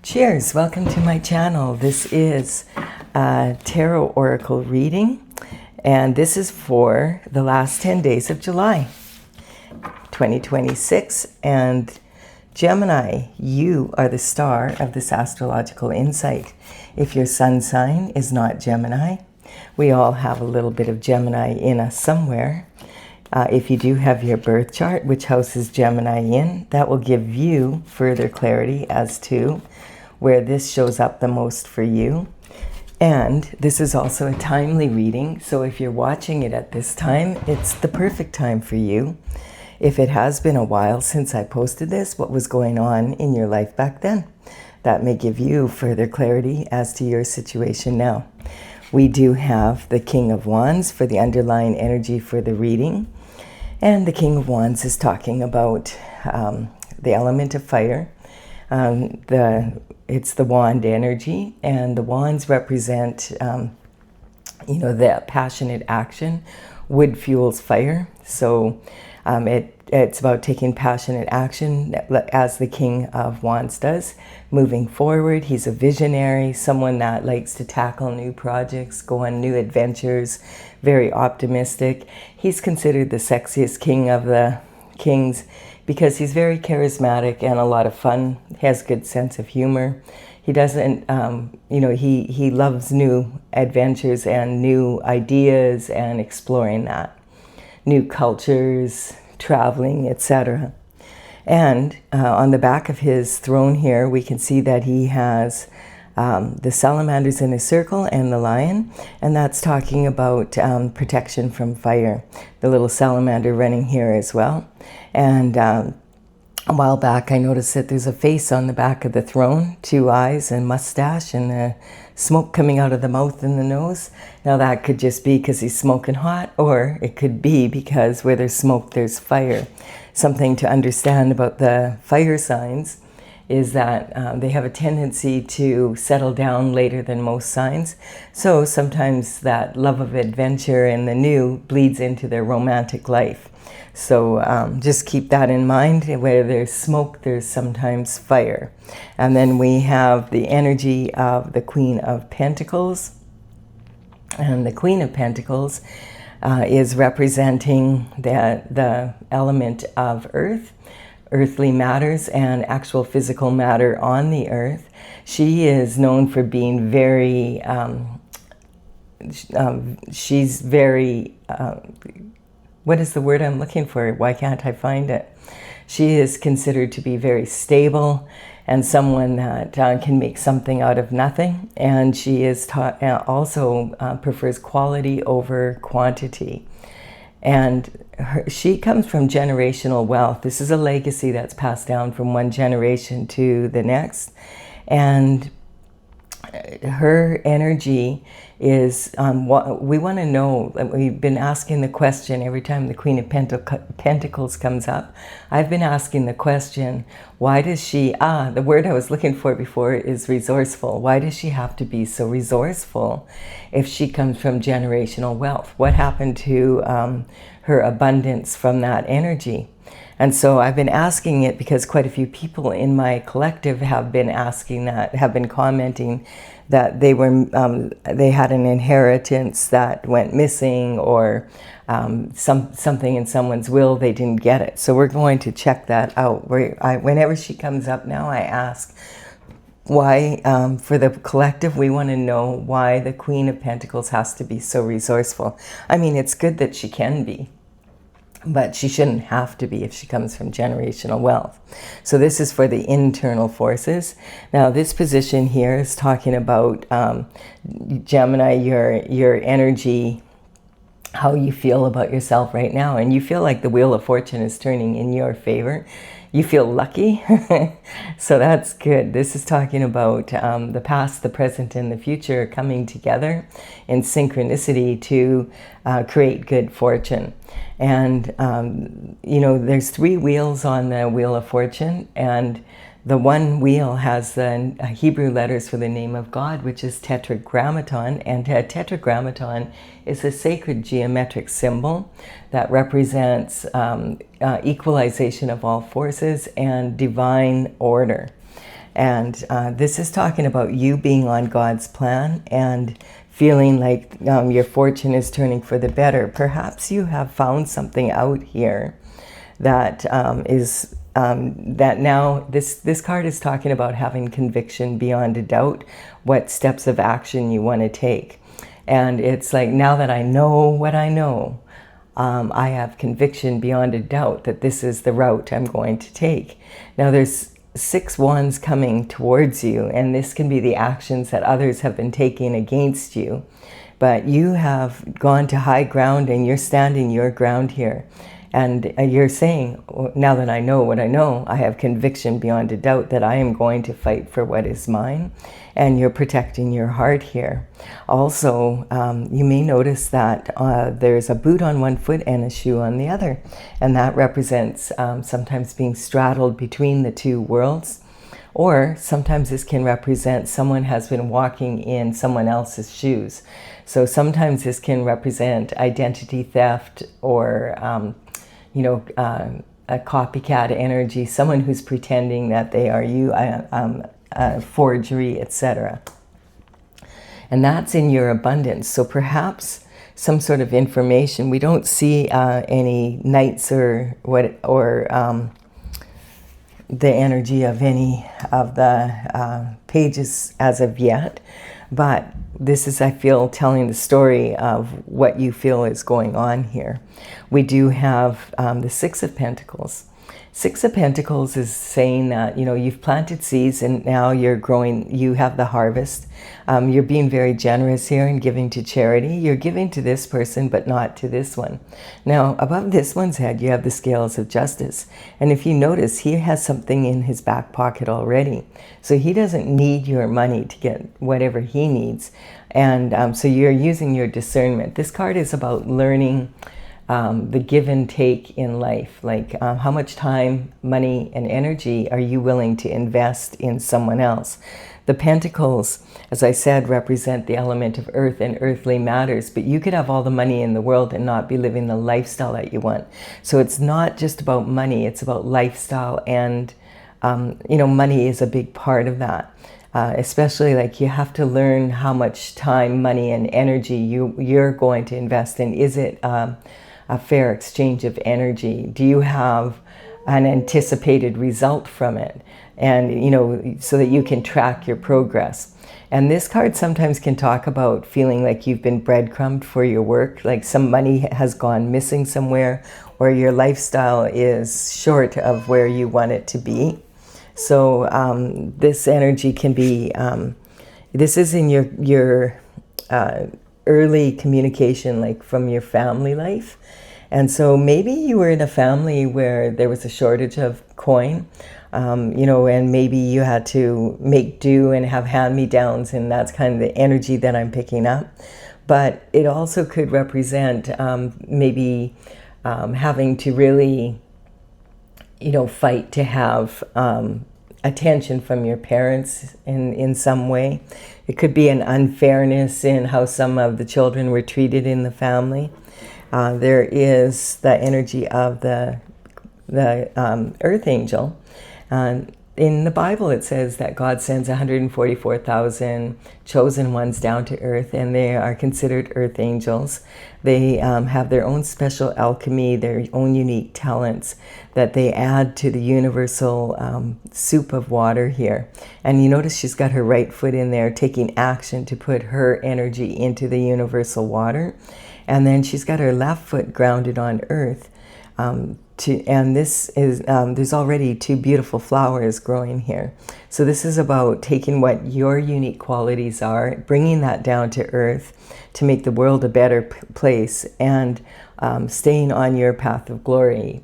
Cheers, welcome to my channel. This is a tarot oracle reading, and this is for the last 10 days of July 2026. And Gemini, you are the star of this astrological insight. If your sun sign is not Gemini, we all have a little bit of Gemini in us somewhere. If you do have your birth chart, which house is Gemini in, that will give you further clarity as to where this shows up the most for you. And this is also a timely reading, so if you're watching it at this time, it's the perfect time for you. If it has been a while since I posted this, what was going on in your life back then? That may give you further clarity as to your situation now. We do have the King of Wands for the underlying energy for the reading. And the King of Wands is talking about the element of fire. It's the wand energy, and the wands represent, the passionate action. Wood fuels fire, so it's about taking passionate action as the King of Wands does. Moving forward, he's a visionary, someone that likes to tackle new projects, go on new adventures, very optimistic. He's considered the sexiest king of the kings because he's very charismatic and a lot of fun, has good sense of humor. He doesn't, he loves new adventures and new ideas and exploring that. New cultures, traveling, etc. And on the back of his throne here, we can see that he has the salamanders in a circle and the lion, and that's talking about protection from fire. The little salamander running here as well. And a while back I noticed that there's a face on the back of the throne, 2 eyes and mustache, and smoke coming out of the mouth and the nose. Now that could just be because he's smoking hot, or it could be because where there's smoke there's fire. Something to understand about the fire signs is that they have a tendency to settle down later than most signs. So sometimes that love of adventure and the new bleeds into their romantic life. So just keep that in mind. Where there's smoke, there's sometimes fire. And then we have the energy of the Queen of Pentacles. And the Queen of Pentacles is representing the element of earth, earthly matters and actual physical matter on the earth. She is known for being very, she's very, what is the word I'm looking for? Why can't I find it? She is considered to be very stable and someone that can make something out of nothing. And she is also prefers quality over quantity. And she comes from generational wealth. This is a legacy that's passed down from one generation to the next. And her energy is, we want to know, we've been asking the question every time the Queen of Pentacles comes up. I've been asking the question, why does she, the word I was looking for before is resourceful. Why does she have to be so resourceful if she comes from generational wealth? What happened to her abundance from that energy? And so I've been asking it because quite a few people in my collective have been asking that, have been commenting that they had an inheritance that went missing, or something in someone's will, they didn't get it. So we're going to check that out. Whenever she comes up now, I ask why, for the collective, we want to know why the Queen of Pentacles has to be so resourceful. I mean, it's good that she can be, but she shouldn't have to be if she comes from generational wealth. So this is for the internal forces. Now this position here is talking about Gemini, your energy, how you feel about yourself right now. And you feel like the wheel of fortune is turning in your favor. You feel lucky. So that's good. This is talking about the past, the present, and the future coming together in synchronicity to create good fortune. And, there's 3 wheels on the Wheel of Fortune, and the one wheel has the Hebrew letters for the name of God, which is tetragrammaton, and tetragrammaton is a sacred geometric symbol that represents equalization of all forces and divine order. And this is talking about you being on God's plan and feeling like your fortune is turning for the better. Perhaps you have found something out here that is that now this card is talking about having conviction beyond a doubt, what steps of action you want to take. And it's like, now that I know what I know, I have conviction beyond a doubt that this is the route I'm going to take. Now there's 6 wands coming towards you, and this can be the actions that others have been taking against you. But you have gone to high ground and you're standing your ground here. And you're saying, now that I know what I know, I have conviction beyond a doubt that I am going to fight for what is mine. And you're protecting your heart here. Also, you may notice that there's a boot on one foot and a shoe on the other. And that represents sometimes being straddled between the two worlds. Or sometimes this can represent someone has been walking in someone else's shoes. So sometimes this can represent identity theft or a copycat energy, someone who's pretending that they are you, forgery, etc. And that's in your abundance. So perhaps some sort of information. We don't see any knights or the energy of any of the pages as of yet. But this is, I feel, telling the story of what you feel is going on here. We do have the 6 of Pentacles. 6 of Pentacles is saying that, you've planted seeds and now you're growing, you have the harvest. You're being very generous here and giving to charity. You're giving to this person, but not to this one. Now, above this one's head, you have the scales of justice. And if you notice, he has something in his back pocket already. So he doesn't need your money to get whatever he needs. And so you're using your discernment. This card is about learning the give and take in life, like how much time, money, and energy are you willing to invest in someone else? The Pentacles, as I said, represent the element of earth and earthly matters, but you could have all the money in the world and not be living the lifestyle that you want. So it's not just about money, it's about lifestyle, and money is a big part of that. Especially like you have to learn how much time, money, and energy you're going to invest in. Is it a fair exchange of energy? Do you have an anticipated result from it? And, so that you can track your progress. And this card sometimes can talk about feeling like you've been breadcrumbed for your work, like some money has gone missing somewhere, or your lifestyle is short of where you want it to be. So this energy can be, this is in your early communication, like from your family life. And so maybe you were in a family where there was a shortage of coin, and maybe you had to make do and have hand-me-downs, and that's kind of the energy that I'm picking up. But it also could represent maybe having to really, fight to have attention from your parents in some way. It could be an unfairness in how some of the children were treated in the family. There is the energy of the earth angel. In the Bible, it says that God sends 144,000 chosen ones down to earth, and they are considered earth angels. They have their own special alchemy, their own unique talents that they add to the universal soup of water here. And you notice she's got her right foot in there, taking action to put her energy into the universal water. And then she's got her left foot grounded on earth. And this is, there's already 2 beautiful flowers growing here. So this is about taking what your unique qualities are, bringing that down to earth to make the world a better place, and staying on your path of glory.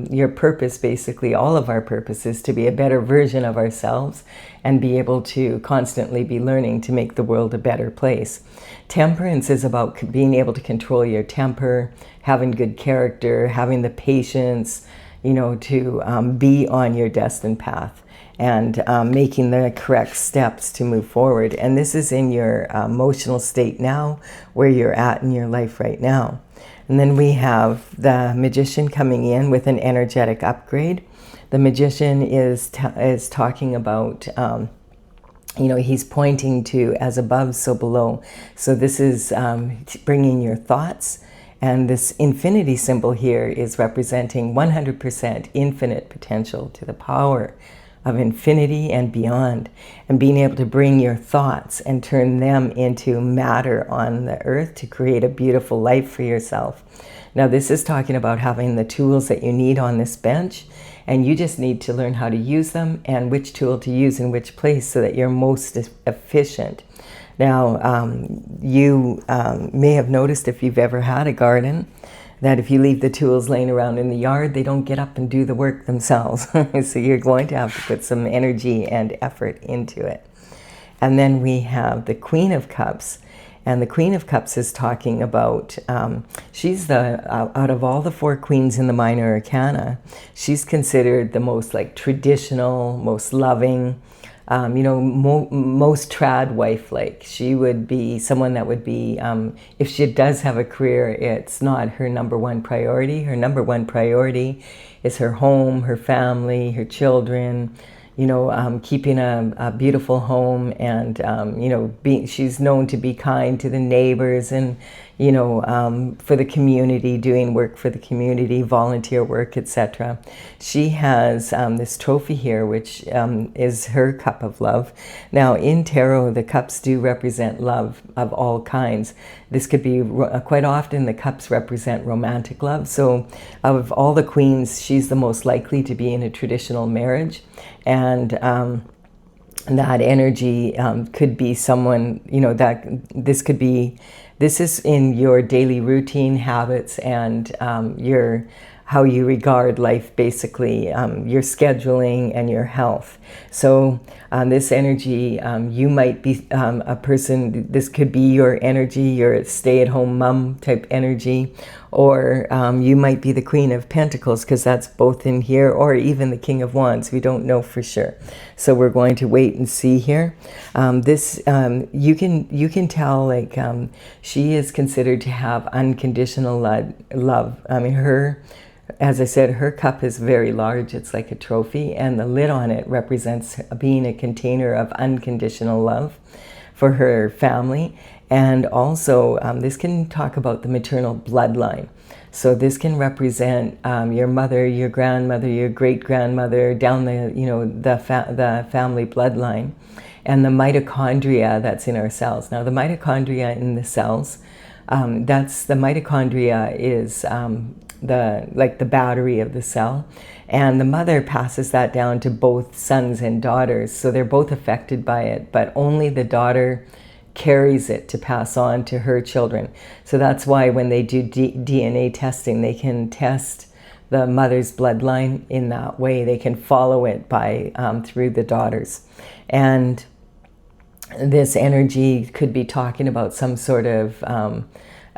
Your purpose, basically, all of our purpose, is to be a better version of ourselves and be able to constantly be learning to make the world a better place. Temperance is about being able to control your temper, having good character, having the patience, to be on your destined path, and making the correct steps to move forward. And this is in your emotional state now, where you're at in your life right now. And then we have the Magician coming in with an energetic upgrade. The Magician is talking about, he's pointing to as above, so below. So this is bringing your thoughts. And this infinity symbol here is representing 100% infinite potential to the power of infinity and beyond, and being able to bring your thoughts and turn them into matter on the earth to create a beautiful life for yourself. Now this is talking about having the tools that you need on this bench, and you just need to learn how to use them and which tool to use in which place so that you're most efficient. Now, you may have noticed, if you've ever had a garden, that if you leave the tools laying around in the yard, they don't get up and do the work themselves. So you're going to have to put some energy and effort into it. And then we have the Queen of Cups. And the Queen of Cups is talking about, she's the, out of all the 4 queens in the minor arcana, she's considered the most like traditional, most loving, most trad wife-like. She would be someone that would be, if she does have a career, it's not her #1 priority. Her #1 priority is her home, her family, her children, keeping a beautiful home, and, she's known to be kind to the neighbors, and, for the community, doing work for the community, volunteer work, etc. She has this trophy here, which is her cup of love. Now, in tarot, the cups do represent love of all kinds. This could be, quite often, the cups represent romantic love. So of all the queens, she's the most likely to be in a traditional marriage. And that energy could be someone, this is in your daily routine habits and how you regard life, basically, your scheduling and your health. So this energy, you might be a person, this could be your energy, your stay-at-home mom type energy, or you might be the Queen of Pentacles, because that's both in here, or even the King of Wands. We don't know for sure. So we're going to wait and see here. You can tell, like, she is considered to have unconditional love. I mean, as I said, her cup is very large. It's like a trophy, and the lid on it represents being a container of unconditional love for her family. And also, this can talk about the maternal bloodline. So this can represent your mother, your grandmother, your great-grandmother, down the family bloodline, and the mitochondria that's in our cells. Now, the mitochondria in the cells, the mitochondria is the battery of the cell, and the mother passes that down to both sons and daughters. So they're both affected by it, but only the daughter carries it to pass on to her children. So that's why when they do DNA testing, they can test the mother's bloodline in that way. They can follow it by through the daughters. And this energy could be talking about some sort of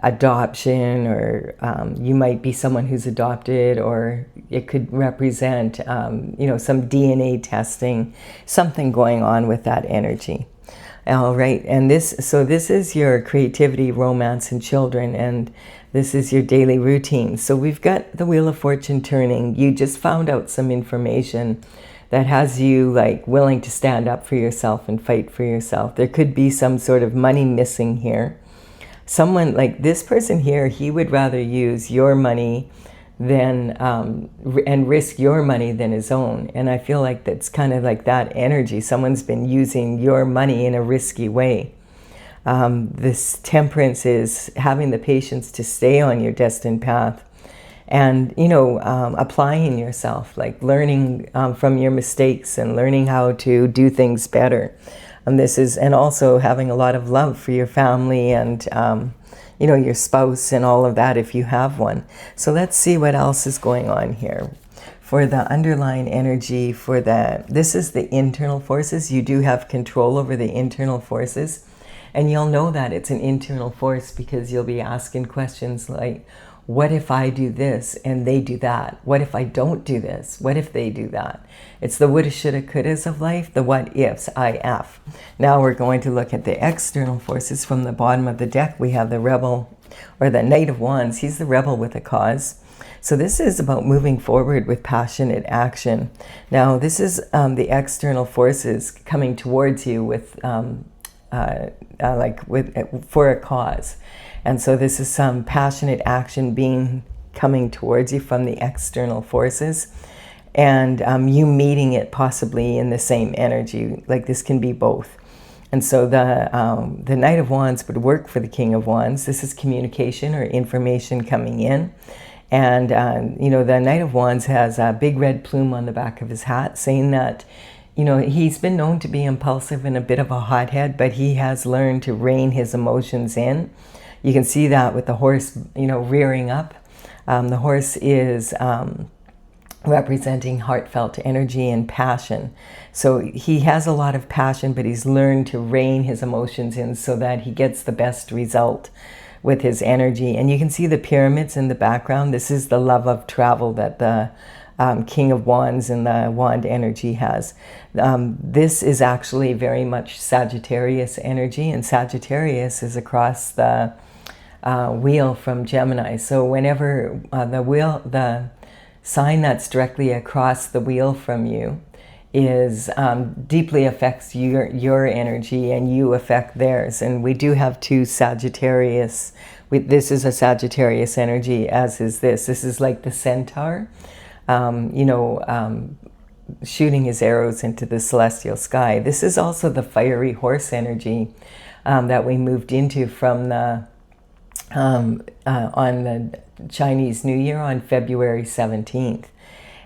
adoption, or you might be someone who's adopted, or it could represent some DNA testing, something going on with that energy. All right, and this is your creativity, romance, and children, and this is your daily routine. So we've got the Wheel of Fortune turning. You just found out some information that has you like willing to stand up for yourself and fight for yourself. There could be some sort of money missing here. Someone like this person here, he would rather use your money than and risk your money than his own. And I feel like that's kind of like that energy. Someone's been using your money in a risky way. This Temperance is having the patience to stay on your destined path, and applying yourself, like learning from your mistakes and learning how to do things better. And also having a lot of love for your family and your spouse and all of that, if you have one. So let's see what else is going on here. For the underlying energy, this is the internal forces. You do have control over the internal forces, and you'll know that it's an internal force because you'll be asking questions like, what if I do this and they do that? What if I don't do this? What if they do that? It's the woulda, shoulda, couldas of life, the what ifs, IF. Now we're going to look at the external forces. From the bottom of the deck, we have the Rebel, or the Knight of Wands. He's the rebel with a cause. So this is about moving forward with passionate action. Now, this is the external forces coming towards you with, for a cause. And so this is some passionate action coming towards you from the external forces, and you meeting it possibly in the same energy. Like, this can be both. And so the Knight of Wands would work for the King of Wands. This is communication or information coming in. And, the Knight of Wands has a big red plume on the back of his hat, saying that, he's been known to be impulsive and a bit of a hothead, but he has learned to rein his emotions in. You can see that with the horse, rearing up. The horse is representing heartfelt energy and passion. So he has a lot of passion, but he's learned to rein his emotions in so that he gets the best result with his energy. And you can see the pyramids in the background. This is the love of travel that the King of Wands and the wand energy has. This is actually very much Sagittarius energy, and Sagittarius is across the wheel from Gemini. So whenever the sign that's directly across the wheel from you is deeply affects your energy, and you affect theirs. And we do have two Sagittarius. This is a Sagittarius energy, as is this. This is like the centaur, shooting his arrows into the celestial sky. This is also the fiery horse energy that we moved into from the on the Chinese New Year on February 17th.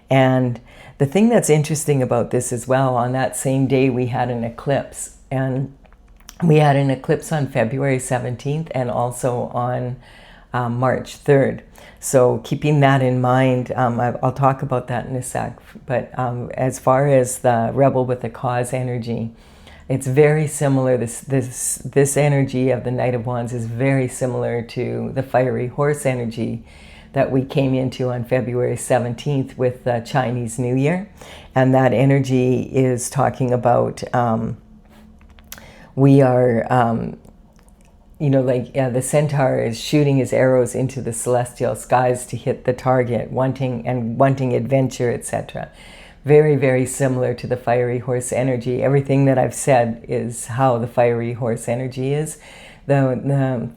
And the thing that's interesting about this as well, on that same day we had an eclipse, and we had an eclipse on February 17th and also on March 3rd. So keeping that in mind, I'll talk about that in a sec, but as far as the rebel with the cause energy, it's very similar. This energy of the Knight of Wands is very similar to the fiery horse energy that we came into on February 17th with the Chinese New Year. And that energy is talking about we are, the centaur is shooting his arrows into the celestial skies to hit the target, wanting adventure, etc. Very, very similar to the fiery horse energy. Everything that I've said is how the fiery horse energy is. The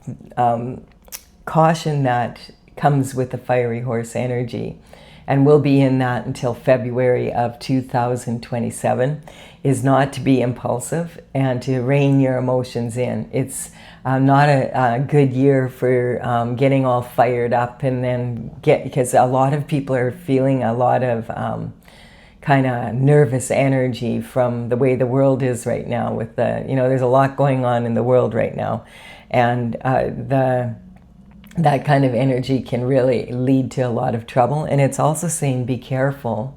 caution that comes with the fiery horse energy, and we'll be in that until February of 2027, is not to be impulsive and to rein your emotions in. It's not a good year for getting all fired up and then because a lot of people are feeling a lot of kind of nervous energy from the way the world is right now with there's a lot going on in the world right now, and that kind of energy can really lead to a lot of trouble. And it's also saying be careful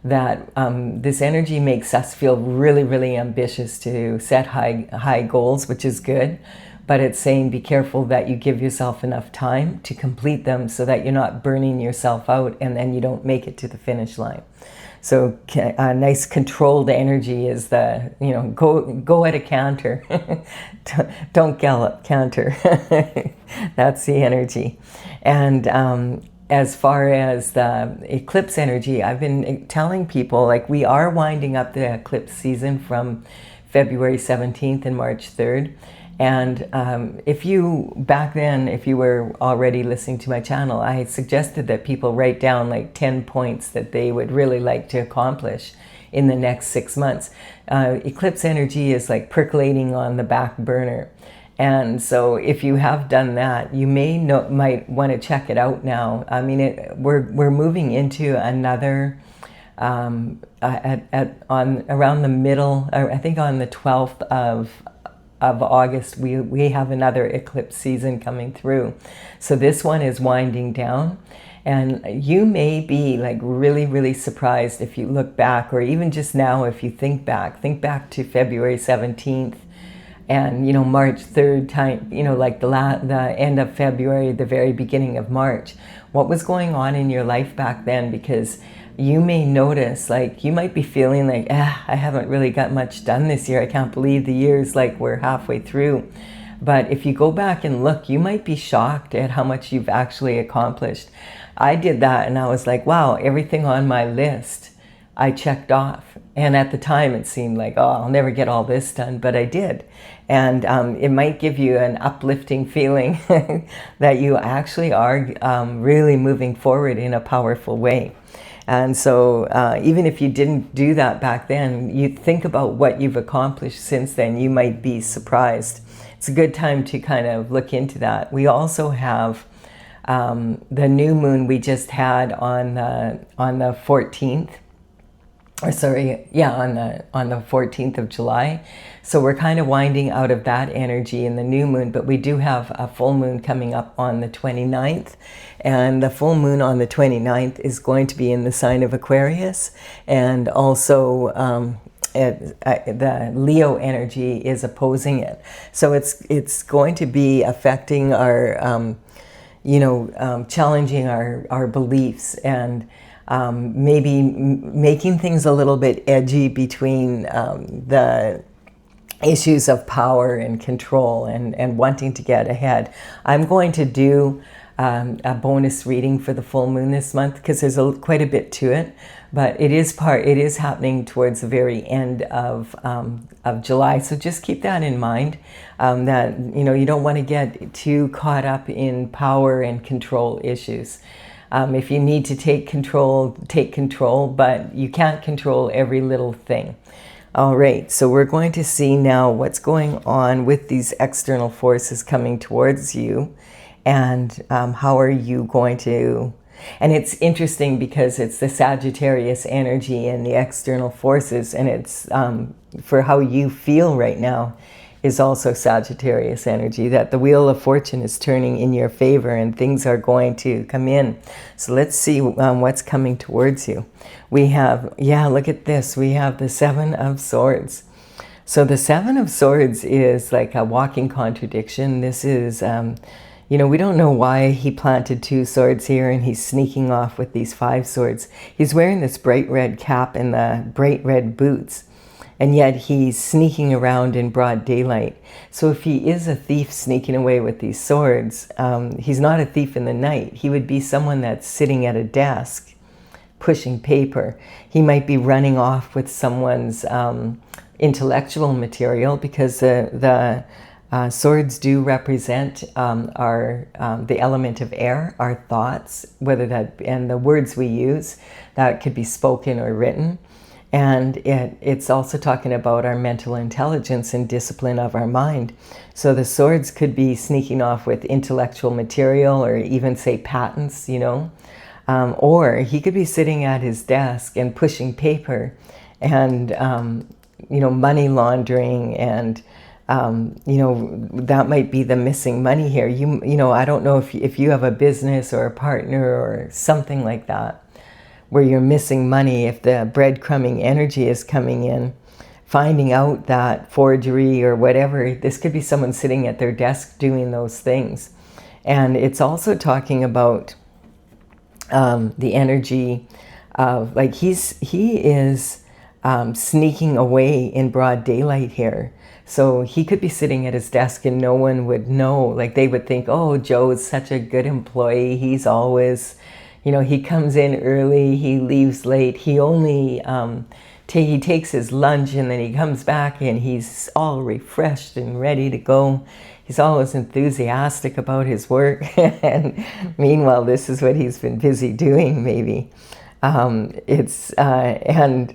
that this energy makes us feel really, really ambitious to set high goals, which is good. But it's saying be careful that you give yourself enough time to complete them so that you're not burning yourself out and then you don't make it to the finish line. So a nice controlled energy is the, go at a canter. Don't gallop, canter. That's the energy. And as far as the eclipse energy, I've been telling people, like, we are winding up the eclipse season from February 17th and March 3rd. And if you were already listening to my channel, I suggested that people write down like 10 points that they would really like to accomplish in the next 6 months. Eclipse energy is like percolating on the back burner. And so if you have done that, you might want to check it out now. I mean, we're moving into another, around the middle, I think on the 12th of August, we have another eclipse season coming through. So this one is winding down, and you may be like really, really surprised if you look back, or even just now if you think back to February 17th and March 3rd time, like the end of February, the very beginning of March. What was going on in your life back then? Because you may notice, like, you might be feeling like, I haven't really got much done this year. I can't believe the year's like we're halfway through. But if you go back and look, you might be shocked at how much you've actually accomplished. I did that and I was like, wow, everything on my list I checked off. And at the time it seemed like, oh, I'll never get all this done, but I did. And it might give you an uplifting feeling that you actually are really moving forward in a powerful way. And so even if you didn't do that back then, you think about what you've accomplished since then, you might be surprised. It's a good time to kind of look into that. We also have the new moon we just had on the 14th. Or sorry, yeah, on the 14th of July. So we're kind of winding out of that energy in the new moon, but we do have a full moon coming up on the 29th. And the full moon on the 29th is going to be in the sign of Aquarius. And also the Leo energy is opposing it. So it's going to be affecting our, challenging our beliefs and maybe making things a little bit edgy between the issues of power and control and wanting to get ahead. I'm going to do a bonus reading for the full moon this month because there's quite a bit to it, but it is happening towards the very end of July. So just keep that in mind, that you don't want to get too caught up in power and control issues. If you need to take control, but you can't control every little thing. All right, so we're going to see now what's going on with these external forces coming towards you, and how are you going to... And it's interesting because it's the Sagittarius energy and the external forces, and it's for how you feel right now is also Sagittarius energy, that the wheel of fortune is turning in your favor and things are going to come in. So let's see what's coming towards you. We have, look at this. We have the Seven of Swords. So the Seven of Swords is like a walking contradiction. This is, we don't know why he planted 2 swords here and he's sneaking off with these 5 swords. He's wearing this bright red cap and the bright red boots. And yet he's sneaking around in broad daylight. So if he is a thief sneaking away with these swords, he's not a thief in the night. He would be someone that's sitting at a desk pushing paper. He might be running off with someone's intellectual material, because the swords do represent the element of air, our thoughts, and the words we use, that could be spoken or written. And it's also talking about our mental intelligence and discipline of our mind. So the swords could be sneaking off with intellectual material, or even say patents, or he could be sitting at his desk and pushing paper and, money laundering, and, that might be the missing money here. I don't know if you have a business or a partner or something like that, where you're missing money, if the breadcrumbing energy is coming in, finding out that forgery or whatever, this could be someone sitting at their desk doing those things. And it's also talking about the energy of, like, he is sneaking away in broad daylight here. So he could be sitting at his desk and no one would know. Like, they would think, oh, Joe is such a good employee. He's always... he comes in early, he leaves late, he only, he takes his lunch and then he comes back and he's all refreshed and ready to go. He's always enthusiastic about his work. And meanwhile, this is what he's been busy doing, maybe. And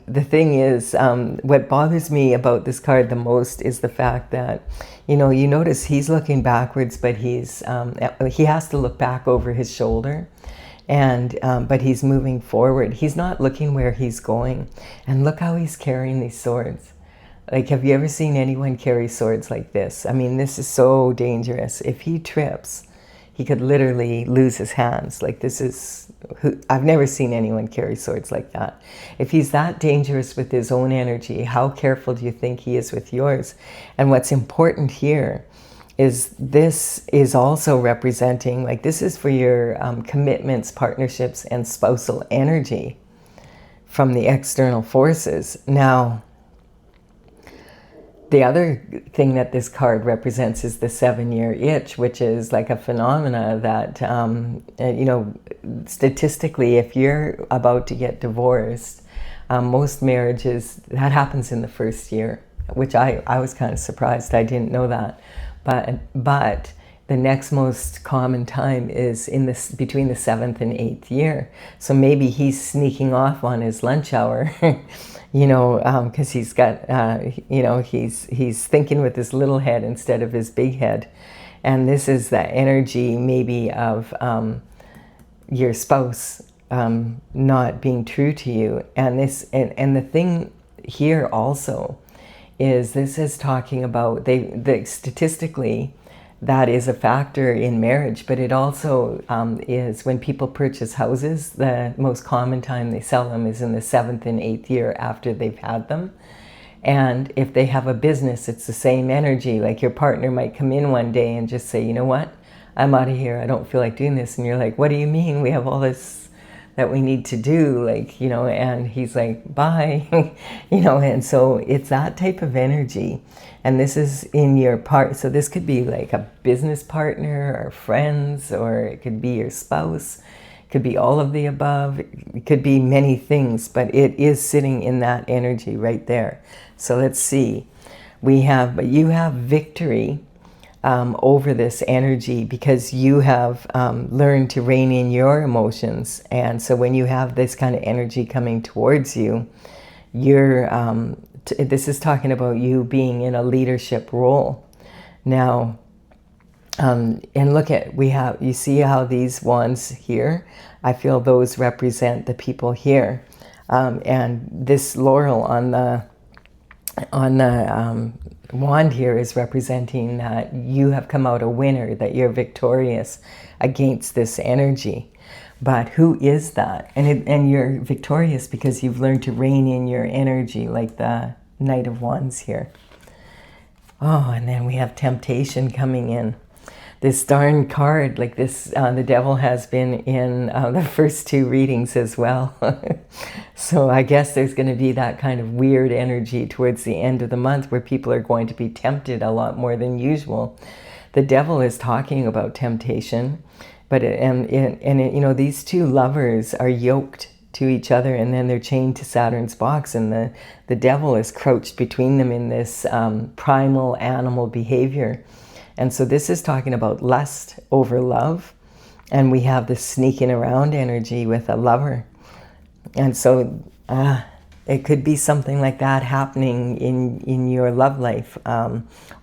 the thing is, what bothers me about this card the most is the fact that, you notice he's looking backwards, but he has to look back over his shoulder. And but he's moving forward. He's not looking where he's going. And look how he's carrying these swords. Like, have you ever seen anyone carry swords like this? I mean, this is so dangerous. If he trips, he could literally lose his hands. Like, I've never seen anyone carry swords like that. If he's that dangerous with his own energy, how careful do you think he is with yours? And what's important here is this is also representing, like, this is for your commitments, partnerships, and spousal energy from the external forces. Now, the other thing that this card represents is the 7-year itch, which is like a phenomena that, you know, statistically, if you're about to get divorced, most marriages, that happens in the first year, which I was kind of surprised. I didn't know that. But the next most common time is between the 7th and 8th year. So maybe he's sneaking off on his lunch hour, you know, because he's got, you know, he's thinking with his little head instead of his big head. And this is the energy maybe of your spouse not being true to you. And and the thing here also is this is talking about, statistically, that is a factor in marriage, but it also is when people purchase houses, the most common time they sell them is in the 7th and 8th year after they've had them. And if they have a business, it's the same energy. Like your partner might come in one day and just say, you know what, I'm out of here. I don't feel like doing this. And you're like, what do you mean? We have all this that we need to do, like, you know, and he's like, bye, you know, and so it's that type of energy. And this is in your part, so this could be like a business partner or friends, or it could be your spouse, it could be all of the above, it could be many things, but it is sitting in that energy right there. So let's see, but you have victory over this energy because you have learned to rein in your emotions. And so when you have this kind of energy coming towards you, you're this is talking about you being in a leadership role now. And look at, you see how these wands here, I feel those represent the people here, and this laurel on the wand here is representing that you have come out a winner, that you're victorious against this energy. But who is that? And you're victorious because you've learned to rein in your energy, like the Knight of Wands here. Oh, and then we have temptation coming in. This darn card, like this, the devil has been in the first 2 readings as well. So I guess there's going to be that kind of weird energy towards the end of the month where people are going to be tempted a lot more than usual. The devil is talking about temptation, but you know, these 2 lovers are yoked to each other, and then they're chained to Saturn's box, and the devil is crouched between them in this primal animal behavior. And so this is talking about lust over love, and we have this sneaking around energy with a lover. And so it could be something like that happening in your love life,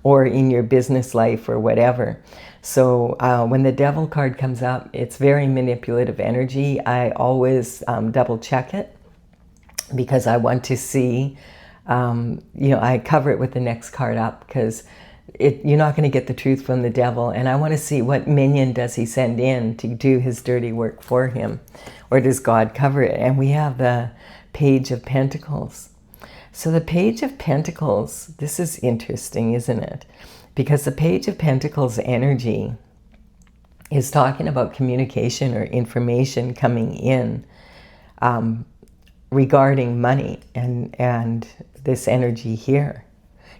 or in your business life, or whatever. So when the devil card comes up, it's very manipulative energy. I always double check it because I want to see, you know, I cover it with the next card up because you're not going to get the truth from the devil. And I want to see what minion does he send in to do his dirty work for him, or does God cover it? And we have the Page of Pentacles. So the Page of Pentacles, this is interesting, isn't it? Because the Page of Pentacles energy is talking about communication or information coming in regarding money and this energy here.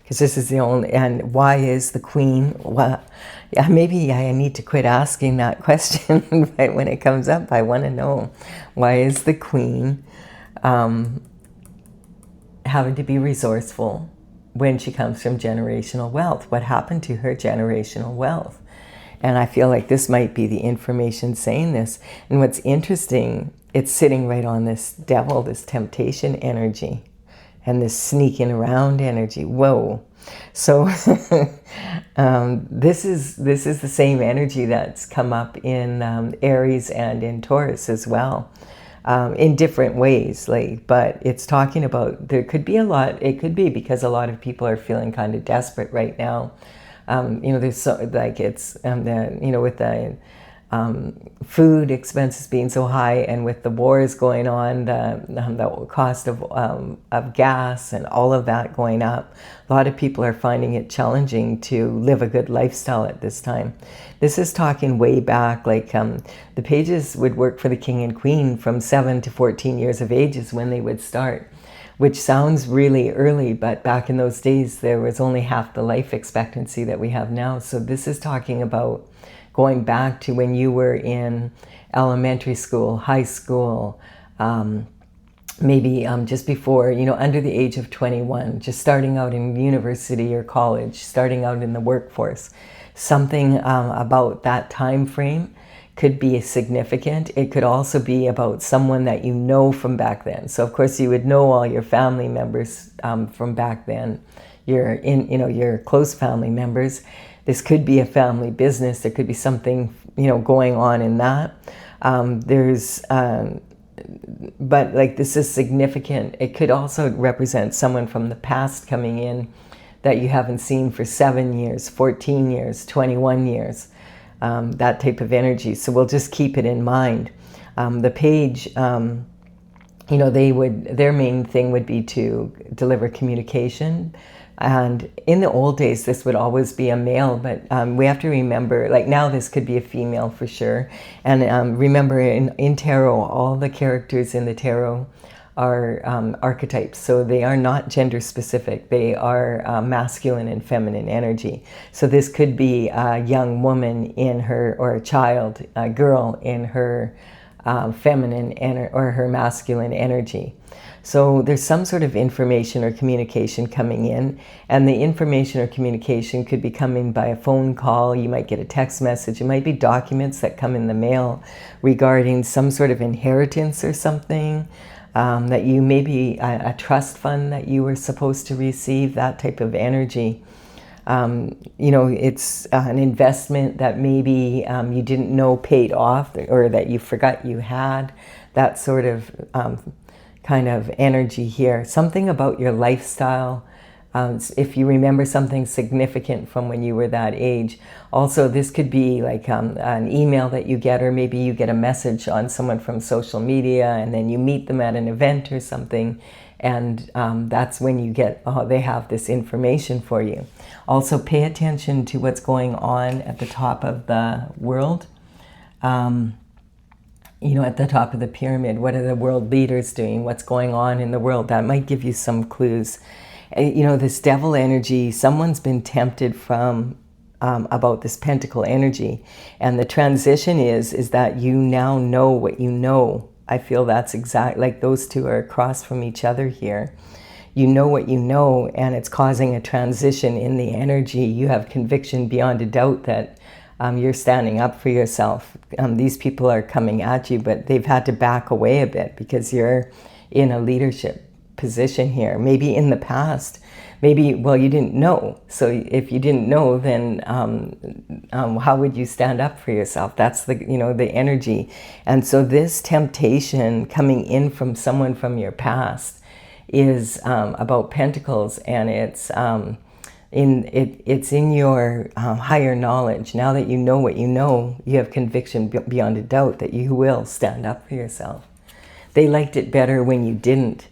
Because this is the only, and why is the Queen, well, yeah, maybe I need to quit asking that question, but when it comes up, I want to know, why is the Queen having to be resourceful when she comes from generational wealth? What happened to her generational wealth? And I feel like this might be the information saying this. And what's interesting, it's sitting right on this devil, this temptation energy, and this sneaking around energy. Whoa. So this is the same energy that's come up in Aries and in Taurus as well, in different ways. But it's talking about, there could be a lot, it could be because a lot of people are feeling kind of desperate right now. You know, there's so, like, it's you know, with the food expenses being so high, and with the wars going on, the cost of gas and all of that going up, a lot of people are finding it challenging to live a good lifestyle at this time. This is talking way back, like the pages would work for the king and queen from 7 to 14 years of age is when they would start. which sounds really early, but back in those days, there was only half the life expectancy that we have now. So this is talking about going back to when you were in elementary school, high school, maybe just before, under the age of 21, just starting out in university or college, starting out in the workforce. Something about that time frame could be significant. It could also be about someone that you know from back then. So of course you would know all your family members from back then. Your close family members. This could be a family business. There could be something going on in that. But like this is significant. It could also represent someone from the past coming in that you haven't seen for 7 years, 14 years, 21 years. That type of energy. So we'll just keep it in mind. The page, their main thing would be to deliver communication. And in the old days, this would always be a male, but we have to remember, like now this could be a female for sure. And remember in tarot, all the characters in the tarot are archetypes, so they are not gender specific. They are masculine and feminine energy. So this could be a young woman in her, or a child, a girl in her feminine or her masculine energy. So there's some sort of information or communication coming in, and the information or communication could be coming by a phone call. You might get a text message. It might be documents that come in the mail regarding some sort of inheritance or something. That you maybe a trust fund that you were supposed to receive, that type of energy. It's an investment that maybe you didn't know paid off, or that you forgot you had, that sort of kind of energy here. Something about your lifestyle. If you remember something significant from when you were that age. Also, this could be like an email that you get, or maybe you get a message on someone from social media, and then you meet them at an event or something, and that's when you get, they have this information for you. Also, pay attention to what's going on at the top of the world. At the top of the pyramid, what are the world leaders doing? What's going on in the world? That might give you some clues. This devil energy, someone's been tempted from about this pentacle energy, and the transition is that you now know what you know. I feel that's exact, like those two are across from each other here. You know what you know, and it's causing a transition in the energy. You have conviction beyond a doubt that you're standing up for yourself. These people are coming at you, but they've had to back away a bit because you're in a leadership position here. Maybe in the past, you didn't know. So if you didn't know, then how would you stand up for yourself? That's the energy. And so this temptation coming in from someone from your past is about pentacles, and it's in your higher knowledge. Now that you know what you know, you have conviction beyond a doubt that you will stand up for yourself. They liked it better when you didn't.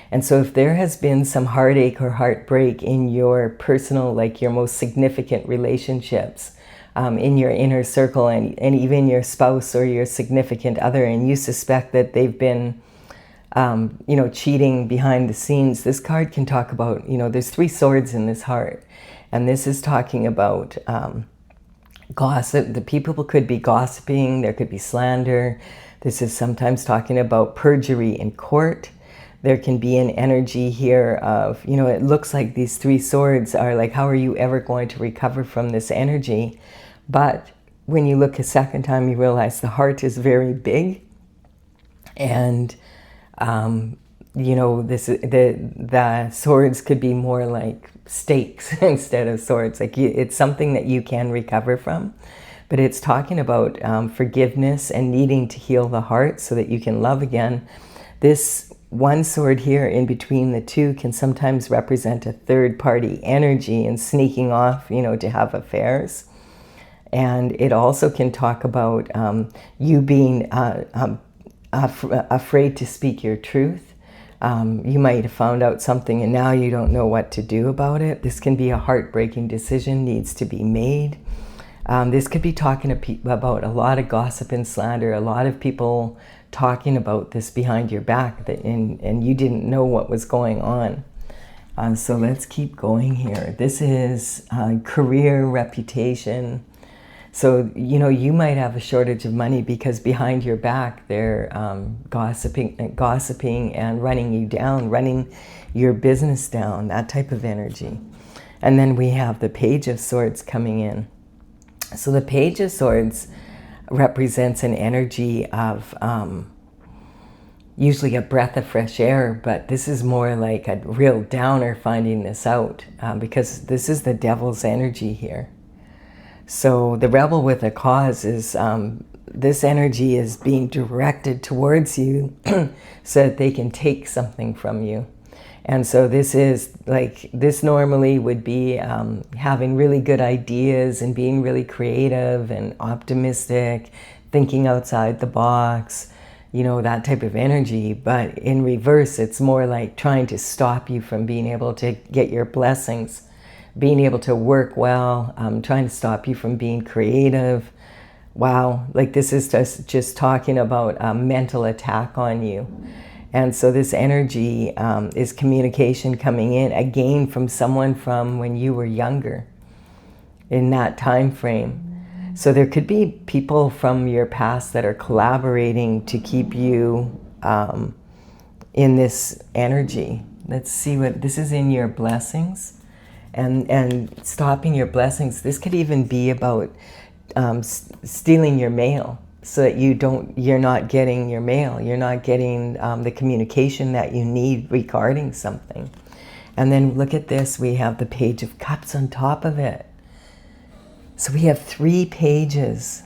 And so if there has been some heartache or heartbreak in your personal, like your most significant relationships, in your inner circle, and even your spouse or your significant other, and you suspect that they've been cheating behind the scenes, this card can talk about, there's 3 swords in this heart. And this is talking about gossip. The people could be gossiping. There could be slander. This is sometimes talking about perjury in court. There can be an energy here of, it looks like these 3 swords are like, how are you ever going to recover from this energy? But when you look a second time, you realize the heart is very big. And, the swords could be more like stakes instead of swords. Like it's something that you can recover from. But it's talking about forgiveness and needing to heal the heart so that you can love again. This one sword here in between the 2 can sometimes represent a third-party energy and sneaking off, to have affairs. And it also can talk about you being afraid to speak your truth. You might have found out something and now you don't know what to do about it. This can be a heartbreaking decision, needs to be made. This could be talking about a lot of gossip and slander, a lot of people talking about this behind your back, and you didn't know what was going on. So let's keep going here. This is career, reputation. So, you know, you might have a shortage of money because behind your back they're gossiping and running you down, running your business down, that type of energy. And then we have the Page of Swords coming in. So the Page of Swords represents an energy of usually a breath of fresh air, but this is more like a real downer finding this out because this is the devil's energy here. So the rebel with a cause is, this energy is being directed towards you so that they can take something from you. And so this is like, this normally would be having really good ideas and being really creative and optimistic, thinking outside the box, you know, that type of energy. But in reverse, it's more like trying to stop you from being able to get your blessings, being able to work well, trying to stop you from being creative. Wow, like this is just talking about a mental attack on you. And so this energy is communication coming in, again, from someone from when you were younger, in that time frame. So there could be people from your past that are collaborating to keep you in this energy. Let's see what, this is in your blessings. And stopping your blessings. This could even be about stealing your mail, so that you're not getting your mail, you're not getting the communication that you need regarding something. And then look at this, we have the Page of Cups on top of it. So we have 3 pages.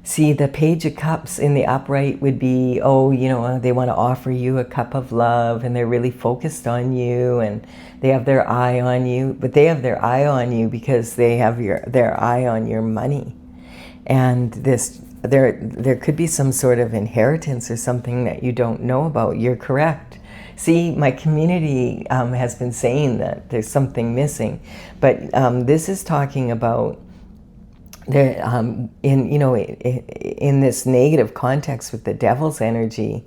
See, the Page of Cups in the upright would be, oh, you know, they want to offer you a cup of love and they're really focused on you and they have their eye on you, but they have their eye on you because they have their eye on your money. And there could be some sort of inheritance or something that you don't know about. You're correct. See, my community has been saying that there's something missing, but this is talking about in this negative context with the devil's energy.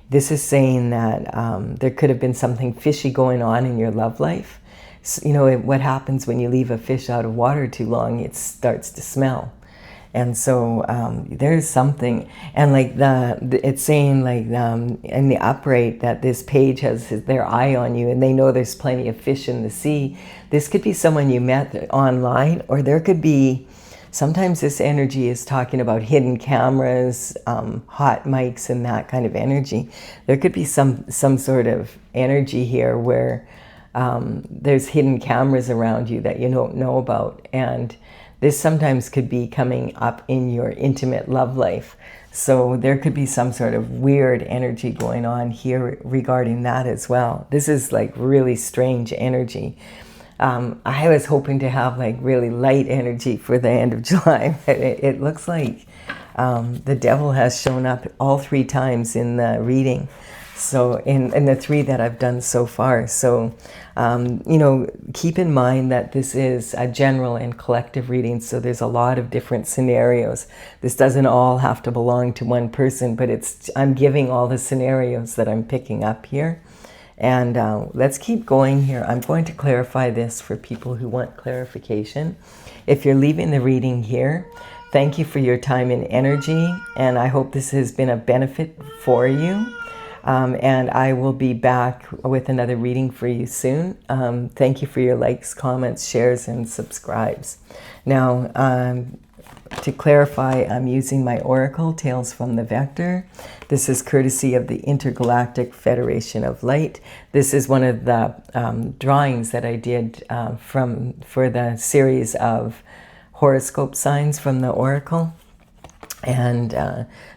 This is saying that there could have been something fishy going on in your love life. So, you know, what happens when you leave a fish out of water too long? It starts to smell. And so there's something, and like it's saying like in the upright that this page has their eye on you and they know there's plenty of fish in the sea. This could be someone you met online, or there could be, sometimes this energy is talking about hidden cameras, hot mics and that kind of energy. There could be some sort of energy here where there's hidden cameras around you that you don't know about, and this sometimes could be coming up in your intimate love life. So there could be some sort of weird energy going on here regarding that as well. This is like really strange energy. I was hoping to have like really light energy for the end of July, but it looks like the devil has shown up all 3 times in the reading. So in the 3 that I've done so far. So, you know, keep in mind that this is a general and collective reading. So there's a lot of different scenarios. This doesn't all have to belong to one person, but I'm giving all the scenarios that I'm picking up here. And let's keep going here. I'm going to clarify this for people who want clarification. If you're leaving the reading here, thank you for your time and energy. And I hope this has been a benefit for you. And I will be back with another reading for you soon. Thank you for your likes, comments, shares, and subscribes. Now, to clarify, I'm using my Oracle, Tales from the Vector. This is courtesy of the Intergalactic Federation of Light. This is one of the drawings that I did for the series of horoscope signs from the Oracle. And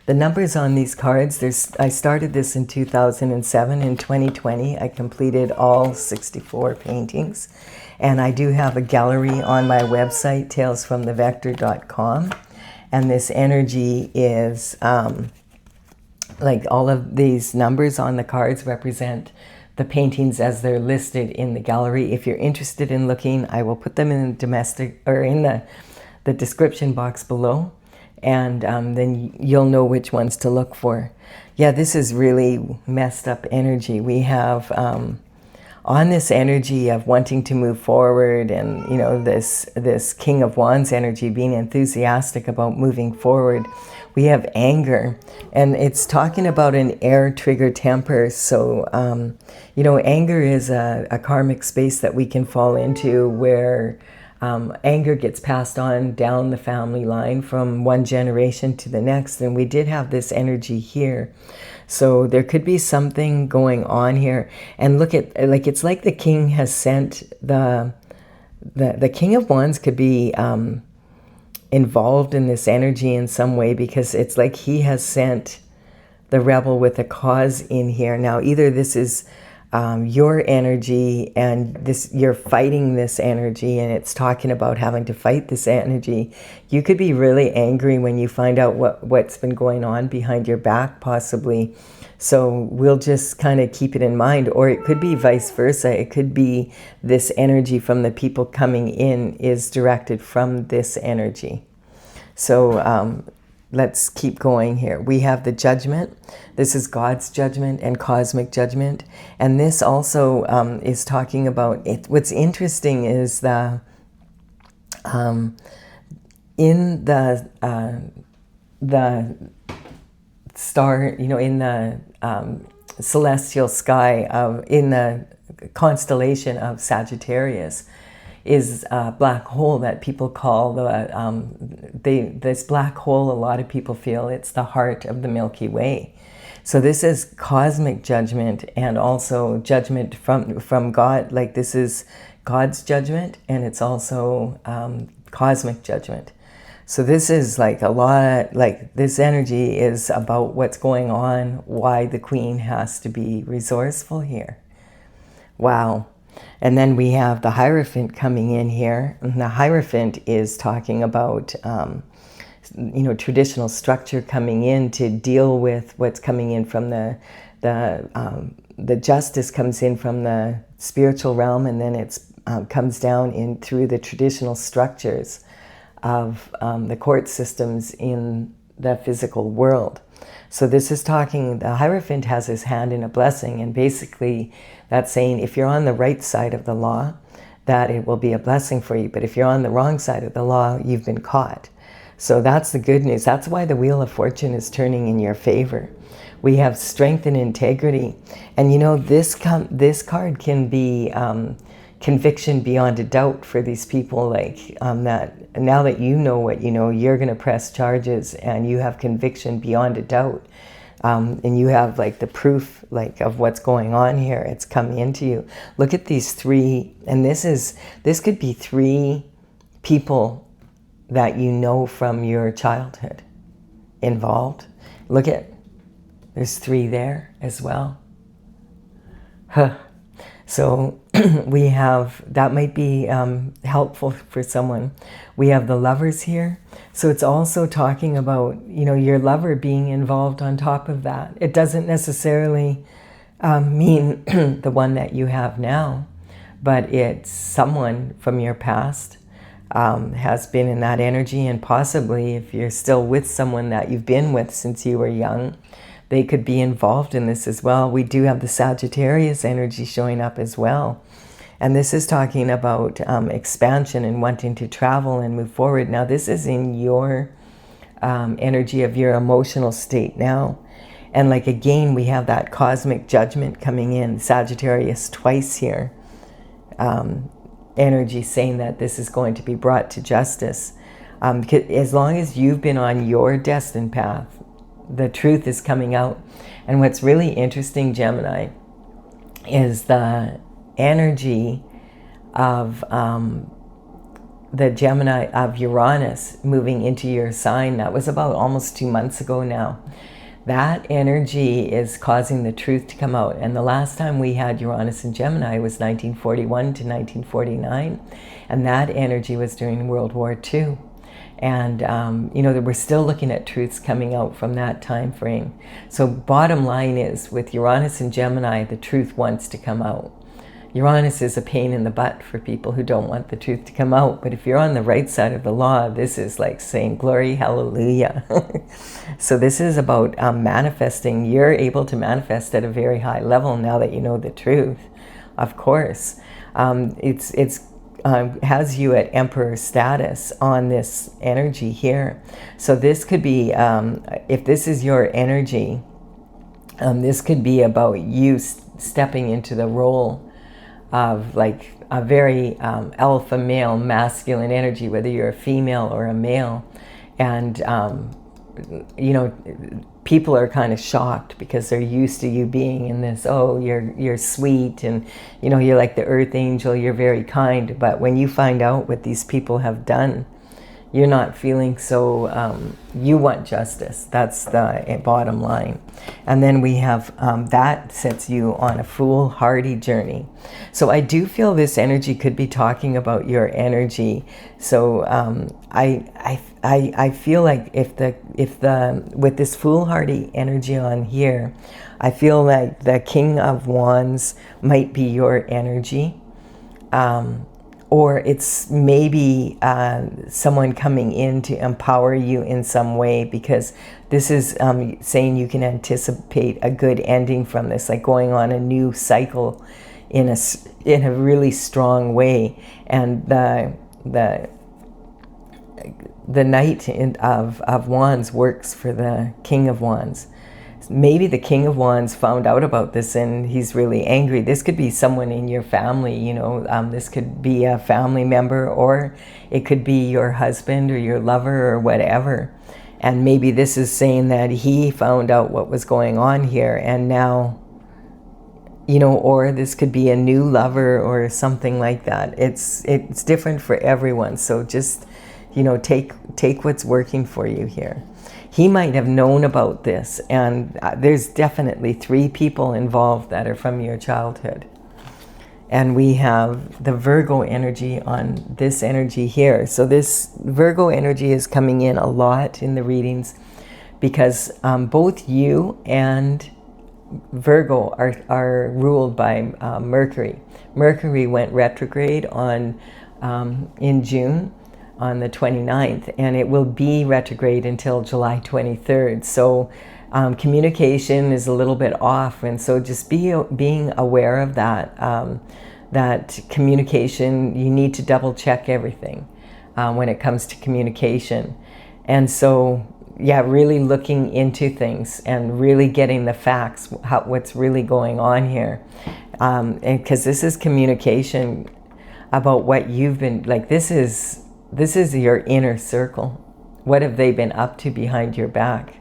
the numbers on these cards, I started this in 2007. In 2020, I completed all 64 paintings. And I do have a gallery on my website, talesfromthevector.com. And this energy is, like all of these numbers on the cards represent the paintings as they're listed in the gallery. If you're interested in looking, I will put them in the description box below. and then you'll know which ones to look for. Yeah, this is really messed up energy. We have on this energy of wanting to move forward, and you know, this King of Wands energy, being enthusiastic about moving forward. We have anger, and it's talking about an air trigger temper. So you know, anger is a karmic space that we can fall into, where anger gets passed on down the family line from one generation to the next. And we did have this energy here. So there could be something going on here. And look at, like, it's like the king has sent the King of Wands could be involved in this energy in some way, because it's like he has sent the rebel with a cause in here. Now, either this is your energy, and you're fighting this energy, and it's talking about having to fight this energy. You could be really angry when you find out what's been going on behind your back, possibly. So we'll just kind of keep it in mind. Or it could be vice versa. It could be this energy from the people coming in is directed from this energy. So let's keep going here. We have the Judgment. This is God's judgment and cosmic judgment. And this also is talking about it. What's interesting is in the star, you know, in the celestial sky, in the constellation of Sagittarius, is a black hole that people call this black hole. A lot of people feel it's the heart of the Milky Way. So this is cosmic judgment, and also judgment from God. Like, this is God's judgment, and it's also cosmic judgment. So this is like a lot, like this energy is about what's going on, why the Queen has to be resourceful here. Wow. And then we have the Hierophant coming in here. And the Hierophant is talking about, you know, traditional structure coming in to deal with what's coming in from the justice comes in from the spiritual realm, and then it comes down in through the traditional structures of the court systems in the physical world. So this is talking, the Hierophant has his hand in a blessing, and basically that's saying if you're on the right side of the law, that it will be a blessing for you. But if you're on the wrong side of the law, you've been caught. So that's the good news. That's why the Wheel of Fortune is turning in your favor. We have strength and integrity. And you know, this card can be conviction beyond a doubt for these people, like that now that you know what you know, you're going to press charges, and you have conviction beyond a doubt. And you have like the proof, like, of what's going on here. It's coming into you. Look at these three, and this could be three people that you know from your childhood involved. Look at, there's three there as well. Huh. So we have, that might be helpful for someone. We have the Lovers here. So it's also talking about, you know, your lover being involved on top of that. It doesn't necessarily mean the one that you have now, but it's someone from your past has been in that energy, and possibly if you're still with someone that you've been with since you were young, they could be involved in this as well. We do have the Sagittarius energy showing up as well. And this is talking about expansion and wanting to travel and move forward. Now, this is in your energy of your emotional state now. And like, again, we have that cosmic judgment coming in, Sagittarius twice here. Energy saying that this is going to be brought to justice. As long as you've been on your destined path, the truth is coming out. And what's really interesting, Gemini, is the energy of the Gemini of Uranus moving into your sign. That was about almost 2 months ago now. That energy is causing the truth to come out. And the last time we had Uranus in Gemini was 1941 to 1949. And that energy was during World War II. And, you know, we're still looking at truths coming out from that time frame. So bottom line is, with Uranus and Gemini, the truth wants to come out. Uranus is a pain in the butt for people who don't want the truth to come out. But if you're on the right side of the law, this is like saying, glory, hallelujah. So this is about manifesting. You're able to manifest at a very high level now that you know the truth, of course. It's has you at emperor status on this energy here. So this could be, if this is your energy, this could be about you stepping into the role of like a very alpha male, masculine energy, whether you're a female or a male. And, you know, people are kind of shocked because they're used to you being in this, oh, you're sweet, and, you know, you're like the earth angel, you're very kind. But when you find out what these people have done, you're not feeling so, you want justice. That's the bottom line. And then we have, that sets you on a foolhardy journey. So I do feel this energy could be talking about your energy. So I feel like if the with this foolhardy energy on here, I feel like the King of Wands might be your energy. Or it's maybe someone coming in to empower you in some way, because this is saying you can anticipate a good ending from this, like going on a new cycle in a really strong way. And the Knight of Wands works for the King of Wands. Maybe the King of Wands found out about this and he's really angry. This could be someone in your family, you know, this could be a family member, or it could be your husband or your lover or whatever. And maybe this is saying that he found out what was going on here, and now, you know, or this could be a new lover or something like that. It's different for everyone. So just, you know, take what's working for you here. He might have known about this, and there's definitely 3 people involved that are from your childhood. And we have the Virgo energy on this energy here. So this Virgo energy is coming in a lot in the readings, because both you and Virgo are ruled by Mercury. Mercury went retrograde in June, on the 29th, and it will be retrograde until July 23rd. So communication is a little bit off, and so just being aware of that, that communication, you need to double check everything when it comes to communication. And so, yeah, really looking into things and really getting the facts, what's really going on here. And because this is communication about what you've been, like, this is your inner circle. What have they been up to behind your back?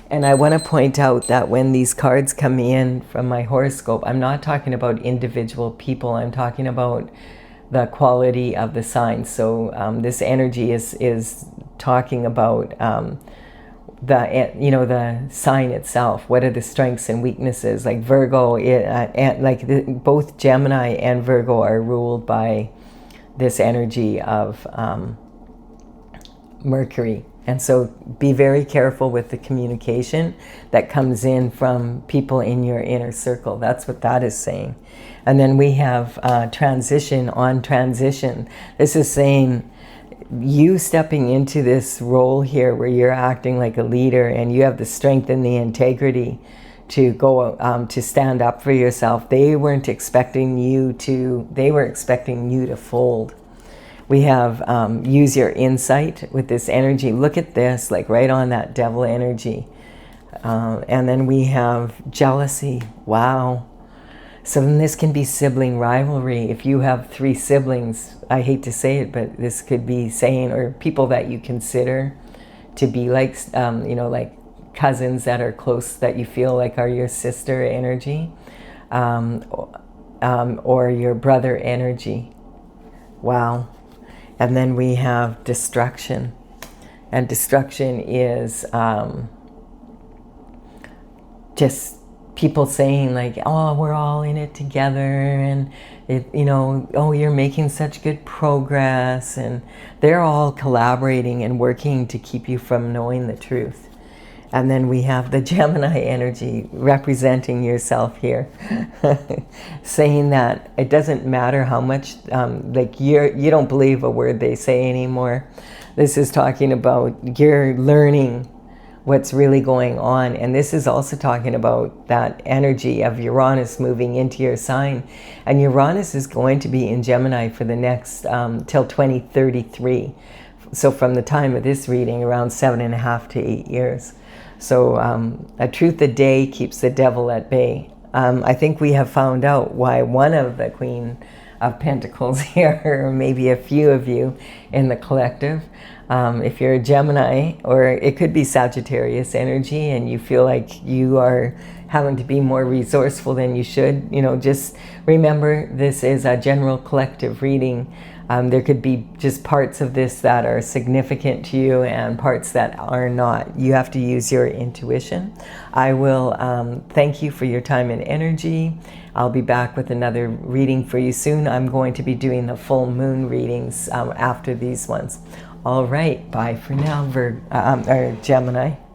And I want to point out that when these cards come in from my horoscope, I'm not talking about individual people. I'm talking about the quality of the signs. So this energy is talking about the sign itself. What are the strengths and weaknesses? Like Virgo, both Gemini and Virgo are ruled by this energy of Mercury. And so be very careful with the communication that comes in from people in your inner circle. That's what that is saying. And then we have transition on transition. This is saying you stepping into this role here where you're acting like a leader and you have the strength and the integrity to go to stand up for yourself. They weren't expecting you to, they were expecting you to fold. We have use your insight with this energy. Look at this, like right on that devil energy. And then we have jealousy. Wow. So then this can be sibling rivalry. If you have 3 siblings, I hate to say it, but this could be saying, or people that you consider to be like, like cousins that are close, that you feel like are your sister energy, or your brother energy. Wow. And then we have destruction. And destruction is just people saying like, oh, we're all in it together, and oh, you're making such good progress, and they're all collaborating and working to keep you from knowing the truth. And then we have the Gemini energy representing yourself here, saying that it doesn't matter how much, like you don't believe a word they say anymore. This is talking about you're learning what's really going on. And this is also talking about that energy of Uranus moving into your sign. And Uranus is going to be in Gemini for the next, till 2033. So from the time of this reading, around 7.5 to 8 years. So a truth a day keeps the devil at bay. I think we have found out why one of the Queen of Pentacles here, or maybe a few of you in the collective, if you're a Gemini, or it could be Sagittarius energy, and you feel like you are having to be more resourceful than you should, you know, just remember this is a general collective reading. There could be just parts of this that are significant to you and parts that are not. You have to use your intuition. I will thank you for your time and energy. I'll be back with another reading for you soon. I'm going to be doing the full moon readings after these ones. All right, bye for now, Gemini.